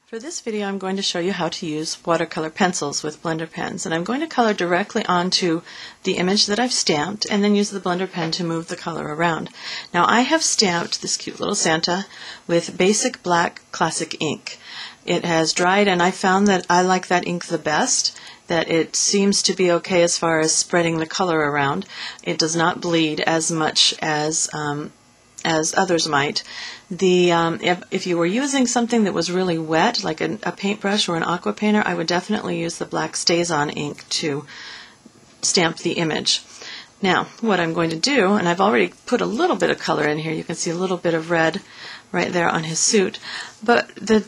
For this video I'm going to show you how to use watercolor pencils with blender pens, and I'm going to color directly onto the image that I've stamped and then use the blender pen to move the color around. Now I have stamped this cute little Santa with basic black classic ink. It has dried and I found that I like that ink the best, that it seems to be okay as far as spreading the color around. It does not bleed as much as others might. If you were using something that was really wet, like a paintbrush or an aqua painter, I would definitely use the black Stays-On ink to stamp the image. Now, what I'm going to do, and I've already put a little bit of color in here, you can see a little bit of red right there on his suit, but the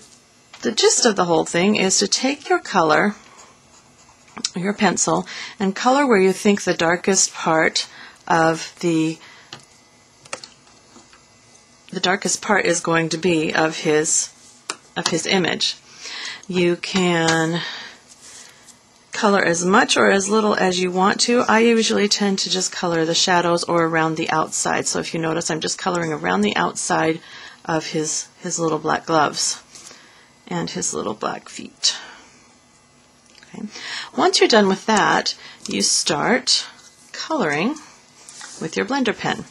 gist of the whole thing is to take your color, your pencil, and color where you think the darkest part of the darkest part is going to be of his image. You can color as much or as little as you want to. I usually tend to just color the shadows or around the outside. So if you notice, I'm just coloring around the outside of his little black gloves and his little black feet. Okay. Once you're done with that, you start coloring with your blender pen.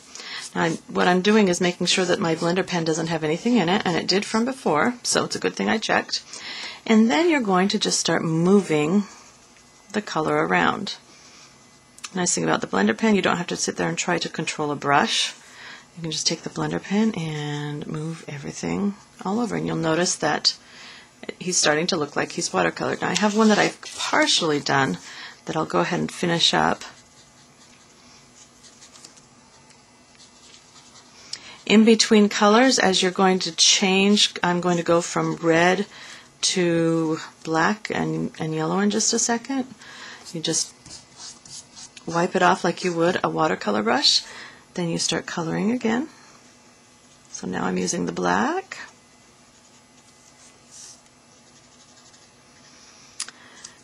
Now, what I'm doing is making sure that my blender pen doesn't have anything in it, and it did from before, so it's a good thing I checked. And then you're going to just start moving the color around. The nice thing about the blender pen, you don't have to sit there and try to control a brush. You can just take the blender pen and move everything all over, and you'll notice that he's starting to look like he's watercolored. Now I have one that I've partially done that I'll go ahead and finish up. In between colors, as you're going to change, I'm going to go from red to black and yellow in just a second. You just wipe it off like you would a watercolor brush. Then you start coloring again. So now I'm using the black.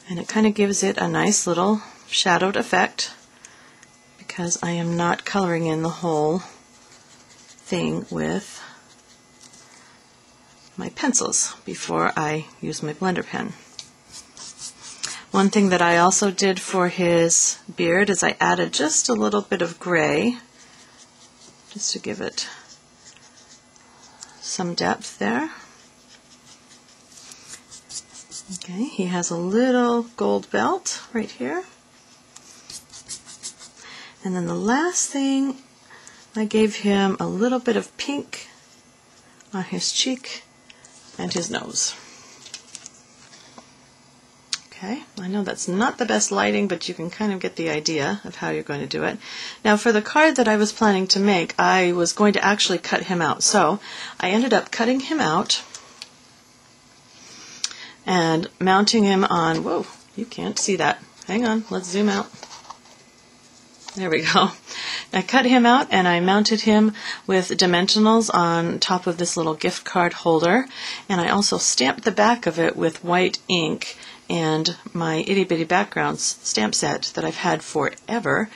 And it kind of gives it a nice little shadowed effect because I am not coloring in the whole thing with my pencils before I use my blender pen. One thing that I also did for his beard is I added just a little bit of gray just to give it some depth there. Okay, he has a little gold belt right here. And then the last thing, I gave him a little bit of pink on his cheek and his nose. Okay, I know that's not the best lighting, but you can kind of get the idea of how you're going to do it. Now for the card that I was planning to make, I was going to actually cut him out. So I ended up cutting him out and mounting him on, whoa, you can't see that. Hang on, let's zoom out. There we go. I cut him out and I mounted him with dimensionals on top of this little gift card holder, and I also stamped the back of it with white ink and my itty bitty backgrounds stamp set that I've had forever,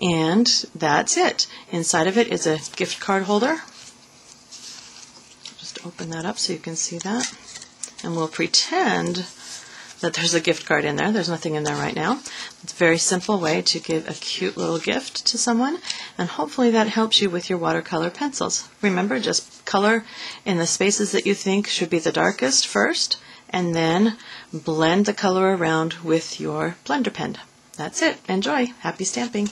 and that's it. Inside of it is a gift card holder. Just open that up so you can see that, and we'll pretend that there's a gift card in there. There's nothing in there right now. It's a very simple way to give a cute little gift to someone, and hopefully that helps you with your watercolor pencils. Remember, just color in the spaces that you think should be the darkest first, and then blend the color around with your blender pen. That's it. Enjoy. Happy stamping.